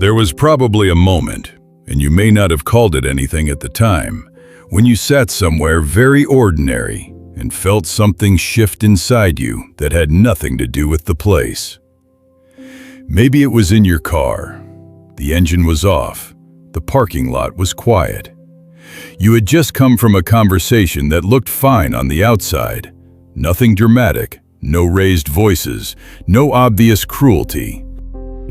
There was probably a moment, and you may not have called it anything at the time, when you sat somewhere very ordinary and felt something shift inside you that had nothing to do with the place. Maybe it was in your car. The engine was off. The parking lot was quiet. You had just come from a conversation that looked fine on the outside. Nothing dramatic, no raised voices, no obvious cruelty.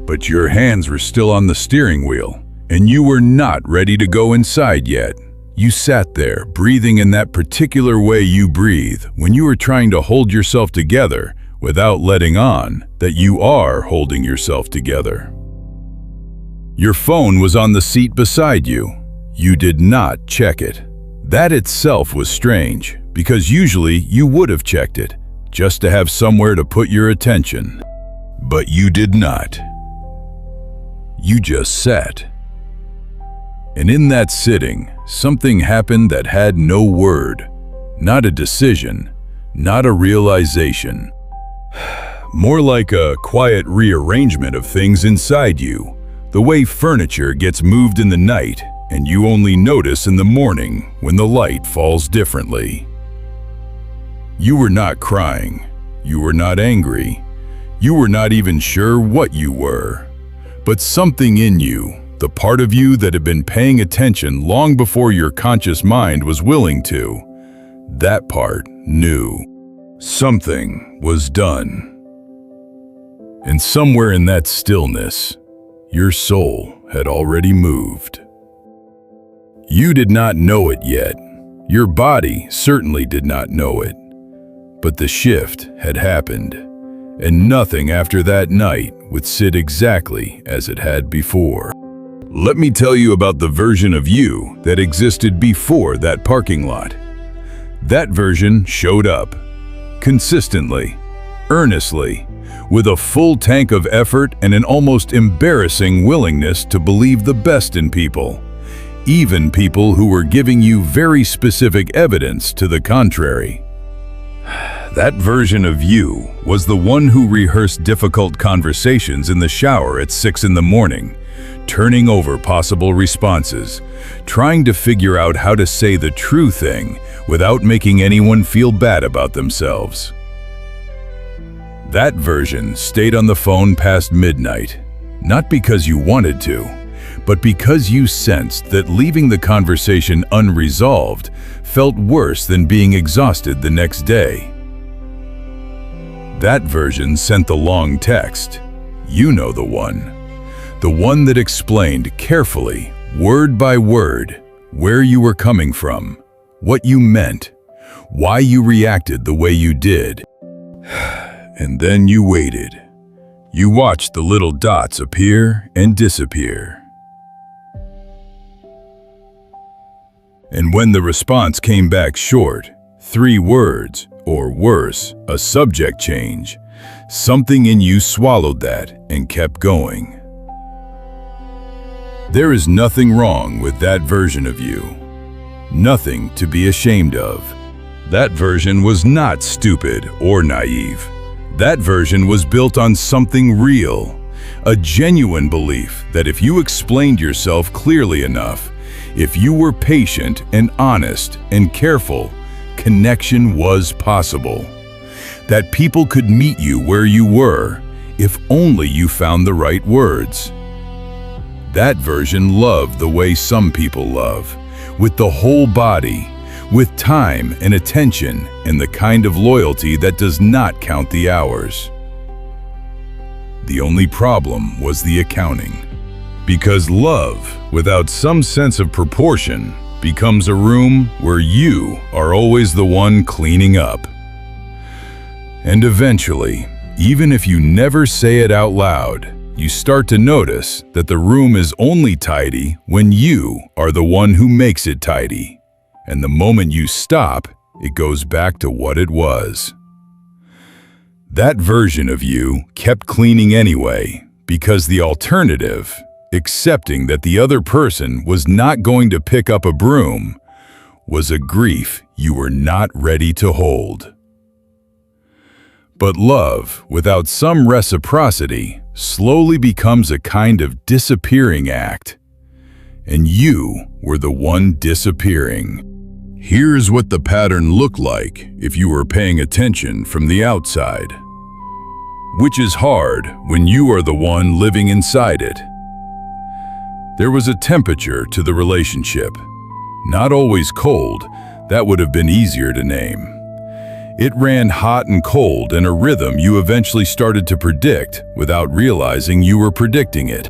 But your hands were still on the steering wheel, and you were not ready to go inside yet. You sat there, breathing in that particular way you breathe when you were trying to hold yourself together without letting on that you are holding yourself together. Your phone was on the seat beside you. You did not check it. That itself was strange, because usually you would have checked it, just to have somewhere to put your attention. But you did not. You just sat. And in that sitting, something happened that had no word, not a decision, not a realization. More like a quiet rearrangement of things inside you, the way furniture gets moved in the night and you only notice in the morning when the light falls differently. You were not crying. You were not angry. You were not even sure what you were. But something in you, the part of you that had been paying attention long before your conscious mind was willing to, that part knew. Something was done. And somewhere in that stillness, your soul had already moved. You did not know it yet. Your body certainly did not know it. But the shift had happened, and nothing after that night would sit exactly as it had before. Let me tell you about the version of you that existed before that parking lot. That version showed up, consistently, earnestly, with a full tank of effort and an almost embarrassing willingness to believe the best in people, even people who were giving you very specific evidence to the contrary. That version of you was the one who rehearsed difficult conversations in the shower at 6 in the morning, turning over possible responses, trying to figure out how to say the true thing without making anyone feel bad about themselves. That version stayed on the phone past midnight, not because you wanted to, but because you sensed that leaving the conversation unresolved felt worse than being exhausted the next day. That version sent the long text. You know the one that explained carefully, word by word, where you were coming from, what you meant, why you reacted the way you did. And then you waited. You watched the little dots appear and disappear. And when the response came back short, 3 words, or worse, a subject change, something in you swallowed that and kept going. There is nothing wrong with that version of you. Nothing to be ashamed of. That version was not stupid or naive. That version was built on something real, a genuine belief that if you explained yourself clearly enough, if you were patient and honest and careful, connection was possible. That people could meet you where you were, if only you found the right words. That version loved the way some people love, with the whole body, with time and attention and the kind of loyalty that does not count the hours. The only problem was the accounting. Because love, without some sense of proportion, becomes a room where you are always the one cleaning up. And eventually, even if you never say it out loud, you start to notice that the room is only tidy when you are the one who makes it tidy. And the moment you stop, it goes back to what it was. That version of you kept cleaning anyway, because the alternative, accepting that the other person was not going to pick up a broom, was a grief you were not ready to hold. But love, without some reciprocity, slowly becomes a kind of disappearing act. And you were the one disappearing. Here's what the pattern looked like if you were paying attention from the outside, which is hard when you are the one living inside it. There was a temperature to the relationship. Not always cold, that would have been easier to name. It ran hot and cold in a rhythm you eventually started to predict without realizing you were predicting it.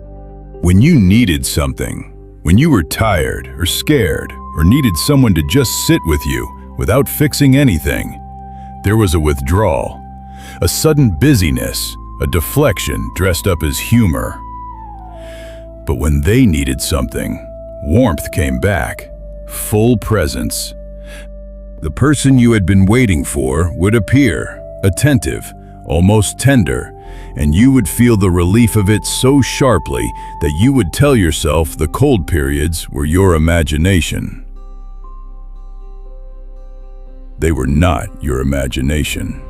When you needed something, when you were tired or scared or needed someone to just sit with you without fixing anything, there was a withdrawal, a sudden busyness, a deflection dressed up as humor. But when they needed something, warmth came back, full presence. The person you had been waiting for would appear, attentive, almost tender, and you would feel the relief of it so sharply that you would tell yourself the cold periods were your imagination. They were not your imagination.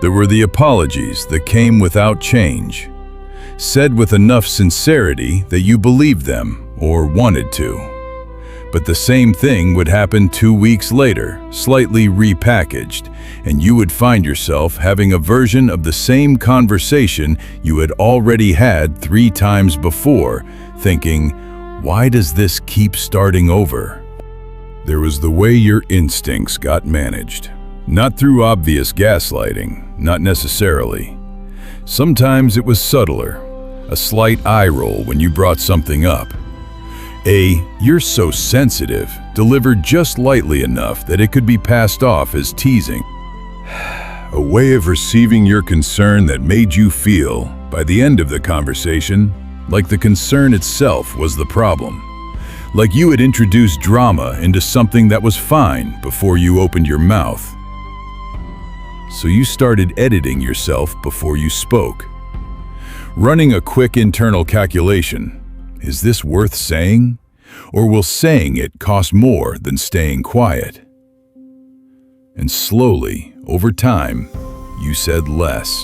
There were the apologies that came without change, said with enough sincerity that you believed them or wanted to. But the same thing would happen 2 weeks later, slightly repackaged, and you would find yourself having a version of the same conversation you had already had 3 times before, thinking, why does this keep starting over? There was the way your instincts got managed. Not through obvious gaslighting, not necessarily. Sometimes it was subtler, a slight eye roll when you brought something up. You're so sensitive, delivered just lightly enough that it could be passed off as teasing. A way of receiving your concern that made you feel, by the end of the conversation, like the concern itself was the problem. Like you had introduced drama into something that was fine before you opened your mouth. So you started editing yourself before you spoke. Running a quick internal calculation. Is this worth saying? Or will saying it cost more than staying quiet? And slowly, over time, you said less.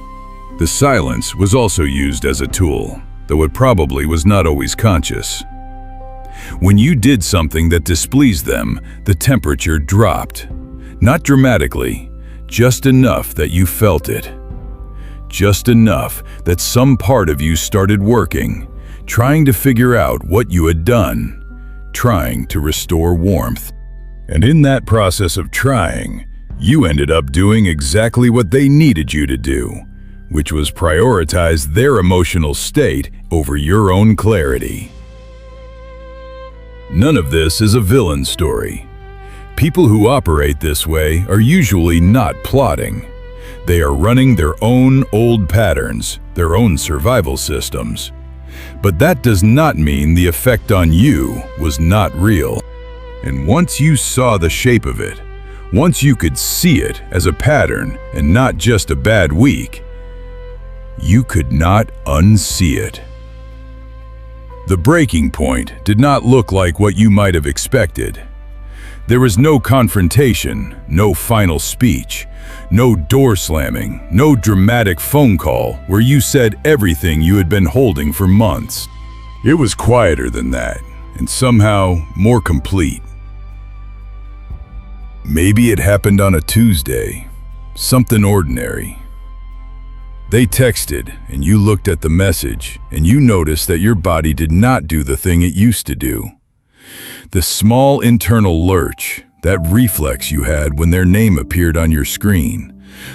The silence was also used as a tool, though it probably was not always conscious. When you did something that displeased them, the temperature dropped. Not dramatically, just enough that you felt it. Just enough that some part of you started working, trying to figure out what you had done, trying to restore warmth. And in that process of trying, you ended up doing exactly what they needed you to do, which was prioritize their emotional state over your own clarity. None of this is a villain story. People who operate this way are usually not plotting. They are running their own old patterns, their own survival systems. But that does not mean the effect on you was not real. And once you saw the shape of it, once you could see it as a pattern and not just a bad week, you could not unsee it. The breaking point did not look like what you might have expected. There was no confrontation, no final speech, no door slamming, no dramatic phone call where you said everything you had been holding for months. It was quieter than that, and somehow more complete. Maybe it happened on a Tuesday, something ordinary. They texted, and you looked at the message, and you noticed that your body did not do the thing it used to do. The small internal lurch, that reflex you had when their name appeared on your screen,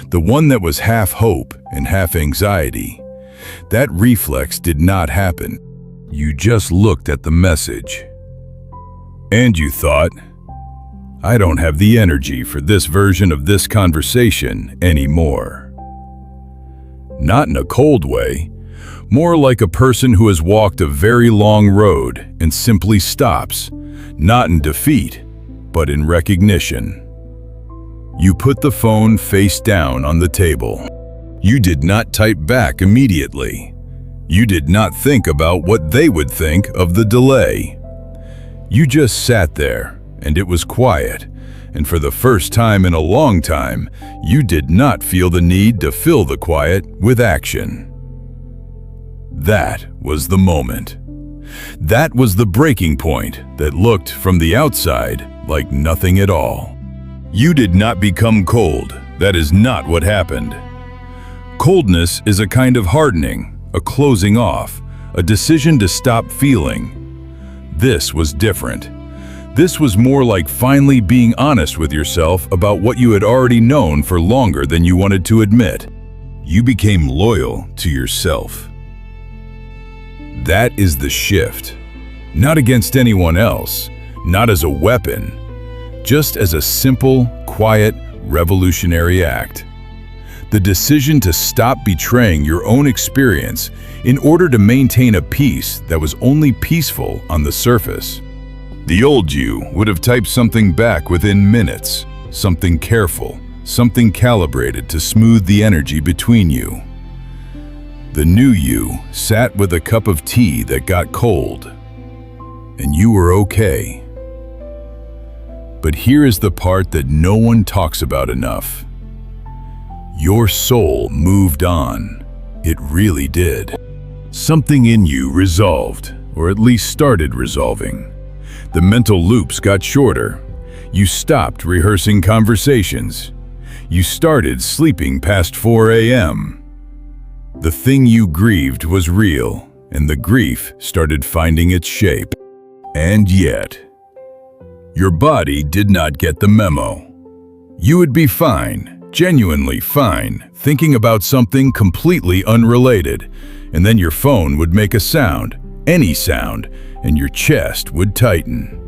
the one that was half hope and half anxiety, that reflex did not happen. You just looked at the message. And you thought, I don't have the energy for this version of this conversation anymore. Not in a cold way, more like a person who has walked a very long road and simply stops, not in defeat, but in recognition. You put the phone face down on the table. You did not type back immediately. You did not think about what they would think of the delay. You just sat there, and it was quiet, and for the first time in a long time, you did not feel the need to fill the quiet with action. That was the moment. That was the breaking point that looked from the outside like nothing at all. You did not become cold. That is not what happened. Coldness is a kind of hardening, a closing off, a decision to stop feeling. This was different. This was more like finally being honest with yourself about what you had already known for longer than you wanted to admit. You became loyal to yourself. That is the shift. Not against anyone else, not as a weapon, just as a simple, quiet, revolutionary act. The decision to stop betraying your own experience in order to maintain a peace that was only peaceful on the surface. The old you would have typed something back within minutes, something careful, something calibrated to smooth the energy between you. The new you sat with a cup of tea that got cold, and you were okay. But here is the part that no one talks about enough. Your soul moved on. It really did. Something in you resolved, or at least started resolving. The mental loops got shorter. You stopped rehearsing conversations. You started sleeping past 4 a.m. The thing you grieved was real, and the grief started finding its shape. And yet, your body did not get the memo. You would be fine, genuinely fine, thinking about something completely unrelated, and then your phone would make a sound, any sound, and your chest would tighten.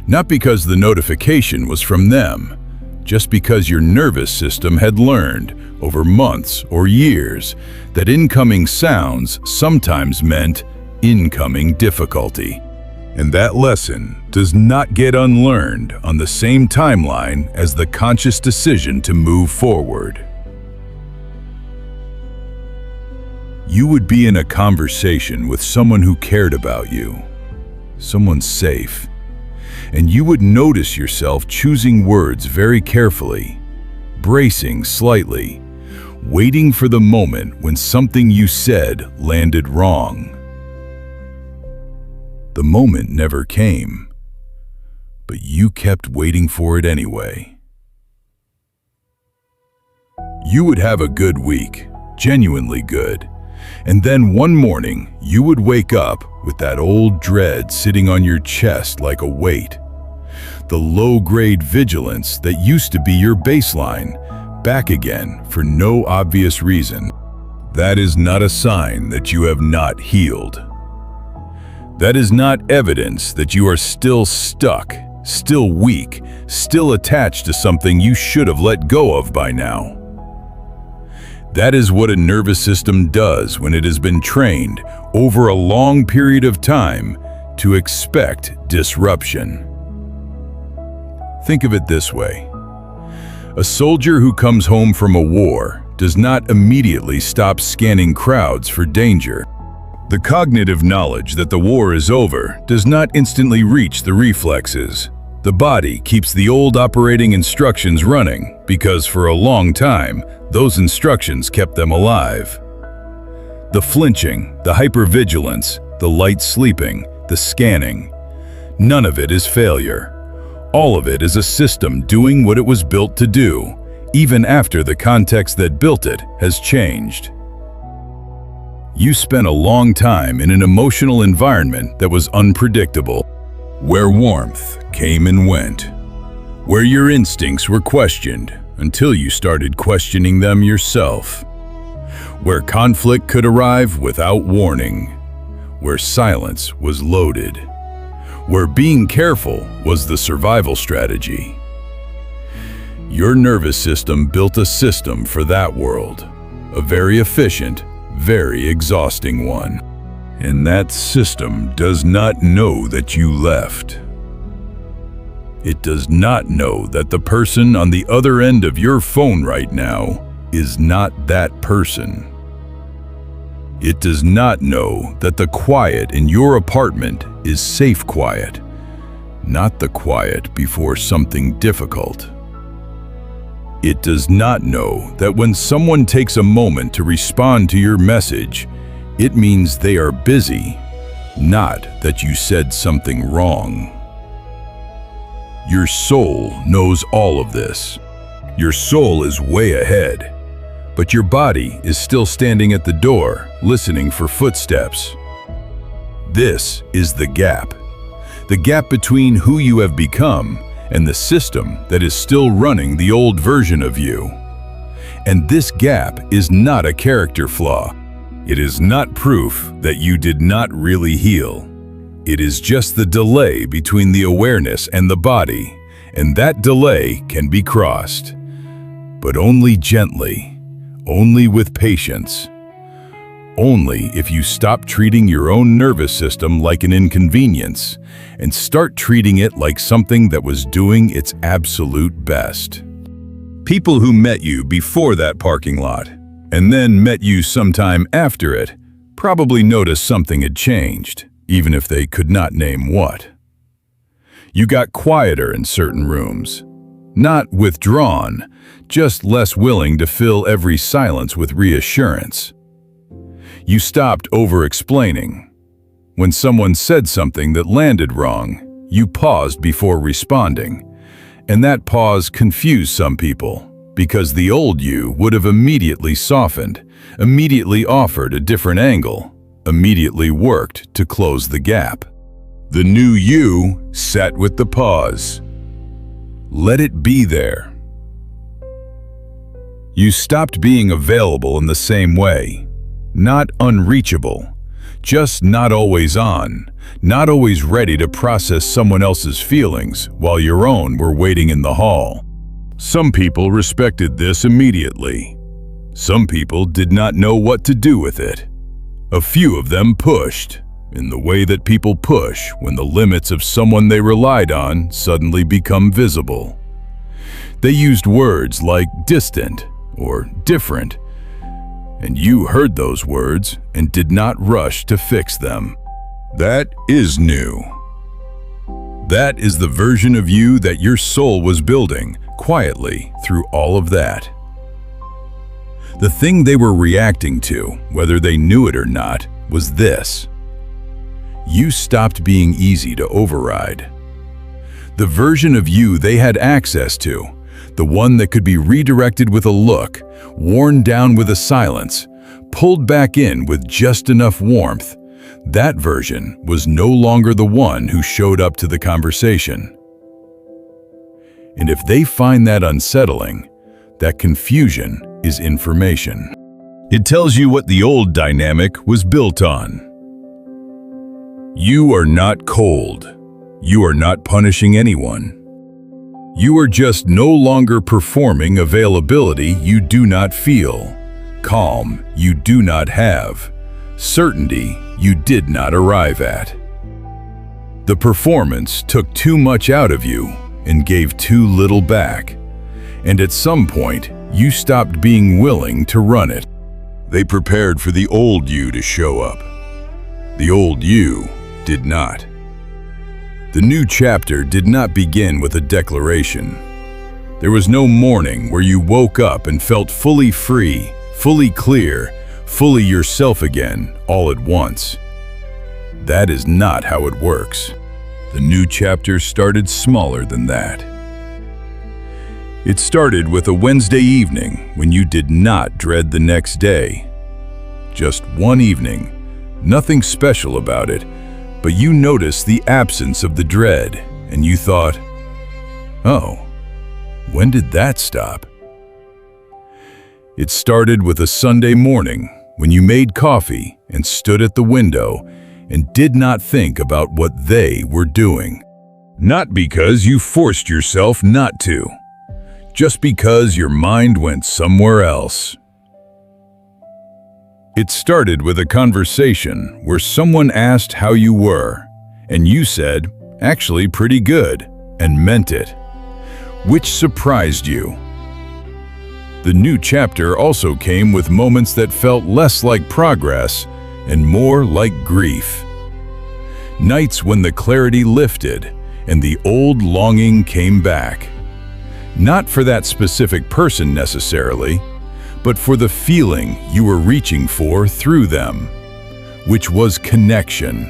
Not because the notification was from them, just because your nervous system had learned, over months or years, that incoming sounds sometimes meant incoming difficulty. And that lesson does not get unlearned on the same timeline as the conscious decision to move forward. You would be in a conversation with someone who cared about you, someone safe, and you would notice yourself choosing words very carefully, bracing slightly, waiting for the moment when something you said landed wrong. The moment never came, but you kept waiting for it anyway. You would have a good week, genuinely good, and then one morning you would wake up with that old dread sitting on your chest like a weight. The low-grade vigilance that used to be your baseline, back again for no obvious reason. That is not a sign that you have not healed. That is not evidence that you are still stuck, still weak, still attached to something you should have let go of by now. That is what a nervous system does when it has been trained over a long period of time to expect disruption. Think of it this way. A soldier who comes home from a war does not immediately stop scanning crowds for danger. The cognitive knowledge that the war is over does not instantly reach the reflexes. The body keeps the old operating instructions running because for a long time, those instructions kept them alive. The flinching, the hypervigilance, the light sleeping, the scanning, none of it is failure. All of it is a system doing what it was built to do, even after the context that built it has changed. You spent a long time in an emotional environment that was unpredictable, where warmth came and went, where your instincts were questioned until you started questioning them yourself, where conflict could arrive without warning, where silence was loaded, where being careful was the survival strategy. Your nervous system built a system for that world, a very efficient, very exhausting one. And that system does not know that you left. It does not know that the person on the other end of your phone right now is not that person. It does not know that the quiet in your apartment is safe quiet, not the quiet before something difficult. It does not know that when someone takes a moment to respond to your message, it means they are busy, not that you said something wrong. Your soul knows all of this. Your soul is way ahead, but your body is still standing at the door, listening for footsteps. This is the gap between who you have become and the system that is still running the old version of you. And this gap is not a character flaw. It is not proof that you did not really heal. It is just the delay between the awareness and the body, and that delay can be crossed. But only gently, only with patience. Only if you stop treating your own nervous system like an inconvenience and start treating it like something that was doing its absolute best. People who met you before that parking lot and then met you sometime after it probably noticed something had changed, even if they could not name what. You got quieter in certain rooms. Not withdrawn, just less willing to fill every silence with reassurance. You stopped over-explaining. When someone said something that landed wrong, you paused before responding. And that pause confused some people, because the old you would have immediately softened, immediately offered a different angle, immediately worked to close the gap. The new you sat with the pause. Let it be there. You stopped being available in the same way. Not unreachable, just not always on, not always ready to process someone else's feelings while your own were waiting in the hall. Some people respected this immediately. Some people did not know what to do with it. A few of them pushed, in the way that people push when the limits of someone they relied on suddenly become visible. They used words like distant or different, and you heard those words and did not rush to fix them. That is new. That is the version of you that your soul was building quietly through all of that. The thing they were reacting to, whether they knew it or not, was this. You stopped being easy to override. The version of you they had access to, the one that could be redirected with a look, worn down with a silence, pulled back in with just enough warmth, that version was no longer the one who showed up to the conversation. And if they find that unsettling, that confusion is information. It tells you what the old dynamic was built on. You are not cold. You are not punishing anyone. You are just no longer performing availability you do not feel, calm you do not have, certainty you did not arrive at. The performance took too much out of you and gave too little back, and at some point you stopped being willing to run it. They prepared for the old you to show up. The old you did not. The new chapter did not begin with a declaration. There was no morning where you woke up and felt fully free, fully clear, fully yourself again, all at once. That is not how it works. The new chapter started smaller than that. It started with a Wednesday evening when you did not dread the next day. Just one evening, nothing special about it, but you noticed the absence of the dread, and you thought, oh, when did that stop? It started with a Sunday morning when you made coffee and stood at the window and did not think about what they were doing. Not because you forced yourself not to, just because your mind went somewhere else. It started with a conversation where someone asked how you were, and you said, actually pretty good, and meant it, which surprised you. The new chapter also came with moments that felt less like progress and more like grief. Nights when the clarity lifted and the old longing came back. Not for that specific person necessarily, but for the feeling you were reaching for through them, which was connection.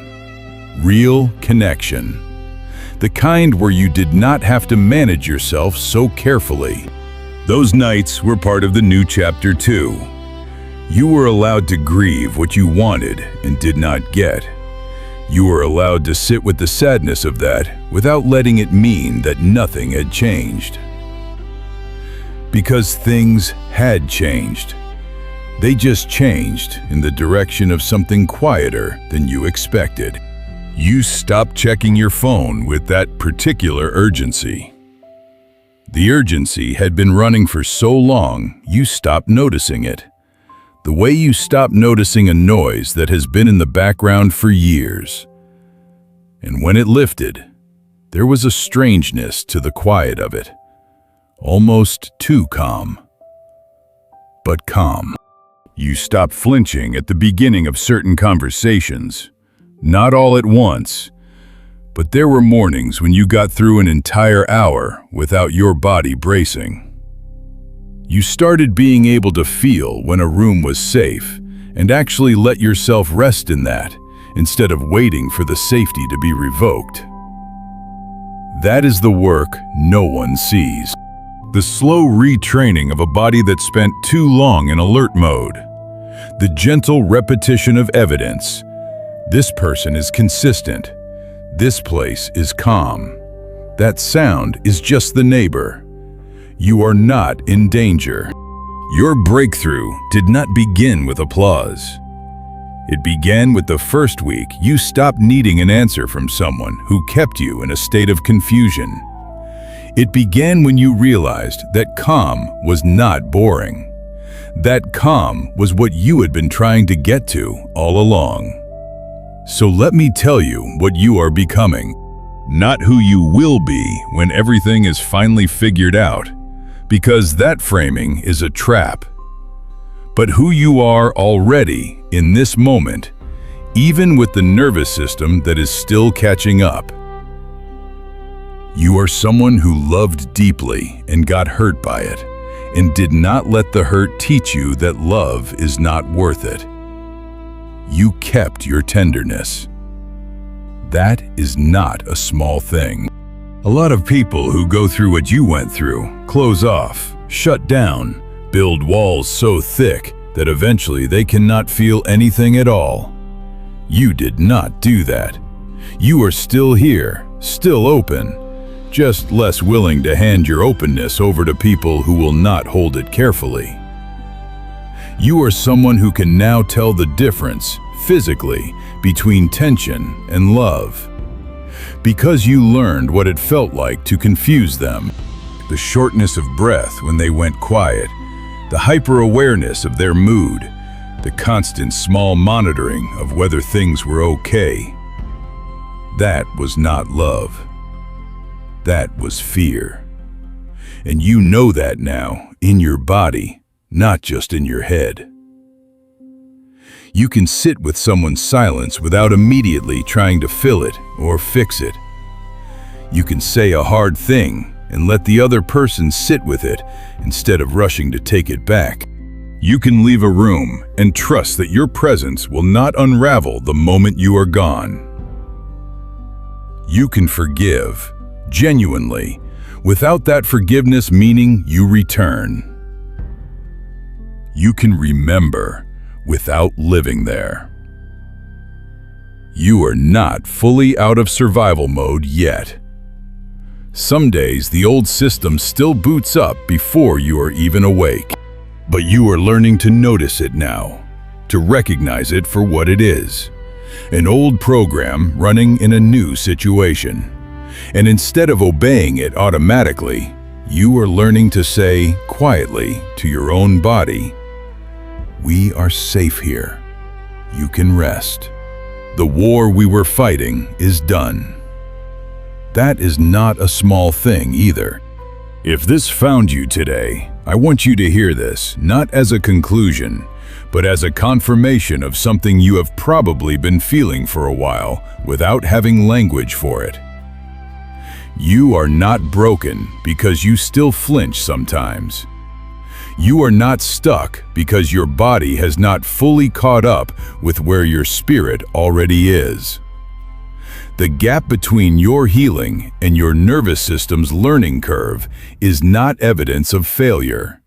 Real connection. The kind where you did not have to manage yourself so carefully. Those nights were part of the new chapter too. You were allowed to grieve what you wanted and did not get. You were allowed to sit with the sadness of that without letting it mean that nothing had changed. Because things had changed. They just changed in the direction of something quieter than you expected. You stopped checking your phone with that particular urgency. The urgency had been running for so long, you stopped noticing it. The way you stop noticing a noise that has been in the background for years. And when it lifted, there was a strangeness to the quiet of it, almost too calm. But calm. You stopped flinching at the beginning of certain conversations, not all at once, but there were mornings when you got through an entire hour without your body bracing. You started being able to feel when a room was safe and actually let yourself rest in that instead of waiting for the safety to be revoked. That is the work no one sees. The slow retraining of a body that spent too long in alert mode. The gentle repetition of evidence. This person is consistent. This place is calm. That sound is just the neighbor. You are not in danger. Your breakthrough did not begin with applause. It began with the first week you stopped needing an answer from someone who kept you in a state of confusion. It began when you realized that calm was not boring. That calm was what you had been trying to get to all along. So let me tell you what you are becoming. Not who you will be when everything is finally figured out, because that framing is a trap. But who you are already in this moment, even with the nervous system that is still catching up. You are someone who loved deeply and got hurt by it, and did not let the hurt teach you that love is not worth it. You kept your tenderness. That is not a small thing. A lot of people who go through what you went through close off, shut down, build walls so thick that eventually they cannot feel anything at all. You did not do that. You are still here, still open, just less willing to hand your openness over to people who will not hold it carefully. You are someone who can now tell the difference, physically, between tension and love. Because you learned what it felt like to confuse them. The shortness of breath when they went quiet, the hyper-awareness of their mood, the constant small monitoring of whether things were okay. That was not love. That was fear. And you know that now, in your body, not just in your head. You can sit with someone's silence without immediately trying to fill it or fix it. You can say a hard thing and let the other person sit with it instead of rushing to take it back. You can leave a room and trust that your presence will not unravel the moment you are gone. You can forgive, genuinely, without that forgiveness meaning you return. You can remember without living there. You are not fully out of survival mode yet. Some days the old system still boots up before you are even awake. But you are learning to notice it now, to recognize it for what it is. An old program running in a new situation. And instead of obeying it automatically, you are learning to say quietly to your own body, "We are safe here. You can rest. The war we were fighting is done." That is not a small thing either. If this found you today, I want you to hear this, not as a conclusion, but as a confirmation of something you have probably been feeling for a while without having language for it. You are not broken because you still flinch sometimes. You are not stuck because your body has not fully caught up with where your spirit already is. The gap between your healing and your nervous system's learning curve is not evidence of failure.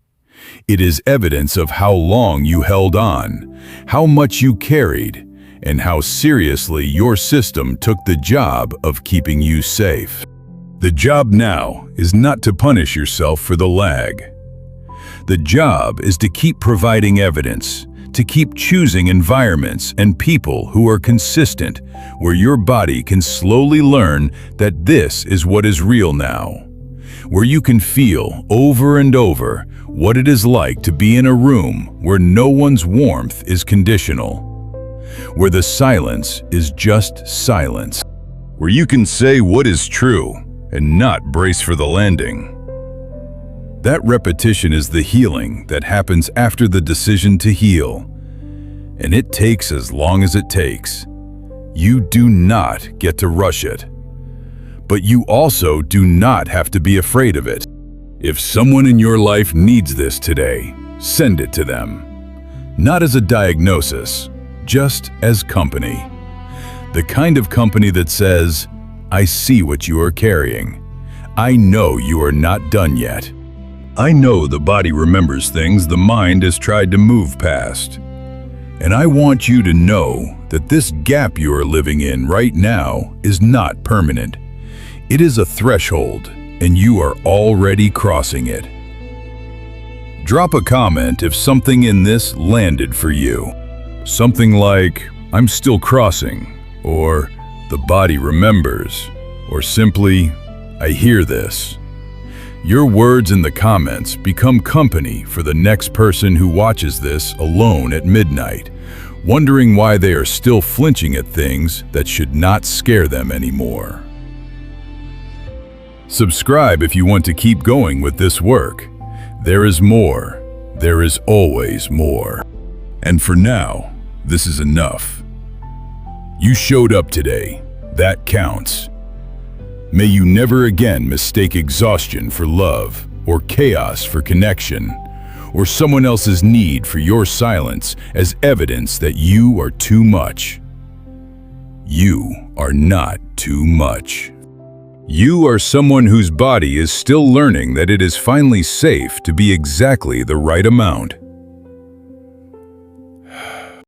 It is evidence of how long you held on, how much you carried, and how seriously your system took the job of keeping you safe. The job now is not to punish yourself for the lag. The job is to keep providing evidence, to keep choosing environments and people who are consistent, where your body can slowly learn that this is what is real now, where you can feel over and over what it is like to be in a room where no one's warmth is conditional, where the silence is just silence, where you can say what is true and not brace for the landing. That repetition is the healing that happens after the decision to heal, and it takes as long as it takes. You do not get to rush it, but you also do not have to be afraid of it. If someone in your life needs this today, send it to them. Not as a diagnosis, just as company. The kind of company that says, I see what you are carrying. I know you are not done yet. I know the body remembers things the mind has tried to move past. And I want you to know that this gap you are living in right now is not permanent. It is a threshold, and you are already crossing it. Drop a comment if something in this landed for you. Something like, I'm still crossing, or the body remembers, or simply, I hear this. Your words in the comments become company for the next person who watches this alone at midnight, wondering why they are still flinching at things that should not scare them anymore. Subscribe if you want to keep going with this work. There is more. There is always more. And for now, this is enough. You showed up today. That counts. May you never again mistake exhaustion for love, or chaos for connection, or someone else's need for your silence as evidence that you are too much. You are not too much. You are someone whose body is still learning that it is finally safe to be exactly the right amount.